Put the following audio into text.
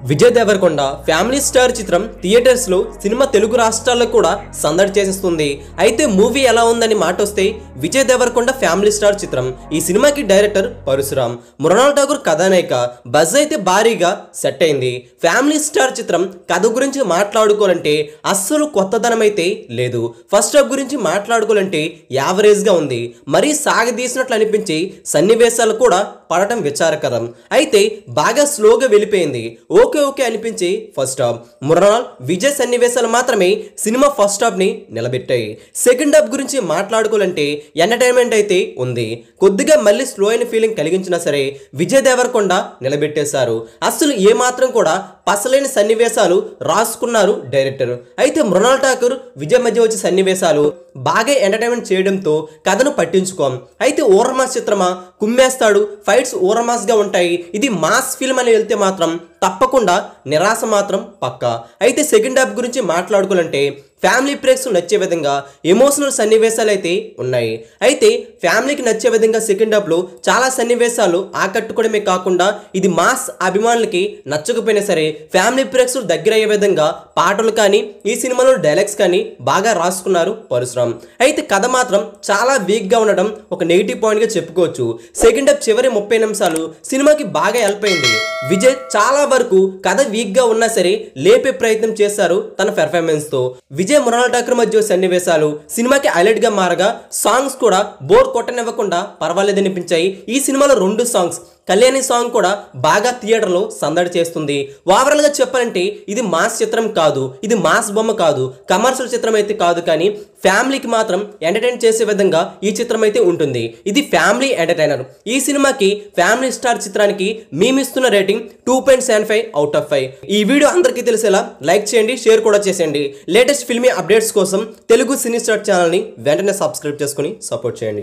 Vijay Devarakonda family star చిత్రం theatres లో cinema Telugu రాష్ట్రాల్లో కూడా సందడి చేసేస్తుంది. అయితే మూవీ ఎలా ఉందని మాట వస్తే విజయ్ దేవరకొండ ఫ్యామిలీ స్టార్ చిత్రం. ఈ సినిమాకి డైరెక్టర్ పరశురామ్, మృణాల్ ఠాకూర్ కథానాయిక. బజ్ అయితే భారీగా సెట్ అయింది. ఫ్యామిలీ స్టార్ చిత్రం కథ గురించి మాట్లాడుకోవాలంటే అస్సలు కొత్తదనం అయితే లేదు. ఫస్ట్ హాఫ్ గురించి మాట్లాడుకోవాలంటే యావరేజ్ గా ఉంది. మరీ సాగదీసినట్లు అనిపించి సన్నివేశాలు కూడా పడటం విచారకరం. అయితే బాగా స్లోగా వెళ్ళిపోయింది. ఓకే అనిపించి ఫస్ట్ హాఫ్. మృణాల్ విజయ్ సన్నివేశాలు మాత్రమే సినిమా ఫస్ట్ హాఫ్ ని నిలబెట్టాయి. సెకండ్ హాఫ్ గురించి మాట్లాడుకోవాలంటే ఎంటర్టైన్మెంట్ అయితే ఉంది. కొద్దిగా మళ్ళీ స్లో అయిన ఫీలింగ్ కలిగించినా సరే విజయ్ దేవరకొండ నిలబెట్టేశారు. అసలు ఏమాత్రం కూడా పసలేని సన్నివేశాలు రాసుకున్నారు డైరెక్టర్. అయితే మృణాల్ ఠాకూర్ విజయ్ మధ్య వచ్చే సన్నివేశాలు బాగా ఎంటర్టైన్మెంట్ చేయడంతో కథను పట్టించుకోం. అయితే ఓరమాస్ చిత్రమా, కుమ్మేస్తాడు, ఫైట్స్ ఓరమాస్ గా ఉంటాయి. ఇది మాస్ ఫిల్మ్ అని వెళ్తే మాత్రం తప్పకుండా నిరాశ మాత్రం పక్కా. అయితే సెకండ్ హాఫ్ గురించి మాట్లాడుకోవాలంటే ఫ్యామిలీ ప్రేక్షకులు నచ్చే విధంగా ఎమోషనల్ సన్నివేశాలు అయితే ఉన్నాయి. అయితే ఫ్యామిలీకి నచ్చే విధంగా సెకండ్ హాఫ్ లో చాలా సన్నివేశాలు ఆకట్టుకోవడమే కాకుండా ఇది మాస్ అభిమానులకి నచ్చకపోయినా సరే ఫ్యామిలీ ప్రేక్షకులు దగ్గర అయ్యే విధంగా పాటలు కానీ ఈ సినిమాలో డైలాగ్స్ కానీ బాగా రాసుకున్నారు పరశురామ్. అయితే కథ మాత్రం చాలా వీక్ గా ఉండడం ఒక నెగిటివ్ పాయింట్ గా చెప్పుకోవచ్చు. సెకండ్ హాఫ్ చివరి 30 నిమిషాలు సినిమాకి బాగా హెల్ప్ అయింది. విజయ్ చాలా వరకు కథ వీక్ గా ఉన్నా సరే లేపే ప్రయత్నం చేశారు తన పెర్ఫార్మెన్స్ తో. విజయ్ మృణాల్ ఠాకూర్ మధ్య సన్నివేశాలు సినిమాకి హైలైట్ గా మారగా సాంగ్స్ కూడా బోర్ కొట్టనివ్వకుండా పర్వాలేదనిపించాయి. ఈ సినిమాలో 2 సాంగ్స్, కళ్యాణి సాంగ్ కూడా బాగా థియేటర్లో సందడి చేస్తుంది. ఓవరాల్ గా చెప్పాలంటే ఇది మాస్ చిత్రం కాదు, ఇది మాస్ బొమ్మ కాదు, కమర్షియల్ చిత్రం అయితే కాదు. కానీ ఫ్యామిలీకి మాత్రం ఎంటర్టైన్ చేసే విధంగా ఈ చిత్రం అయితే ఉంటుంది. ఇది ఫ్యామిలీ ఎంటర్టైనర్. ఈ సినిమాకి ఫ్యామిలీ స్టార్ చిత్రానికి మేమిస్తున్న రేటింగ్ 2.75 అవుట్ ఆఫ్ 5. ఈ వీడియో అందరికీ తెలిసేలా లైక్ చేయండి, షేర్ కూడా చేసేయండి. లేటెస్ట్ ఫిల్మీ అప్డేట్స్ కోసం తెలుగు సినీ స్టార్ ఛానల్ని వెంటనే సబ్స్క్రైబ్ చేసుకుని సపోర్ట్ చేయండి.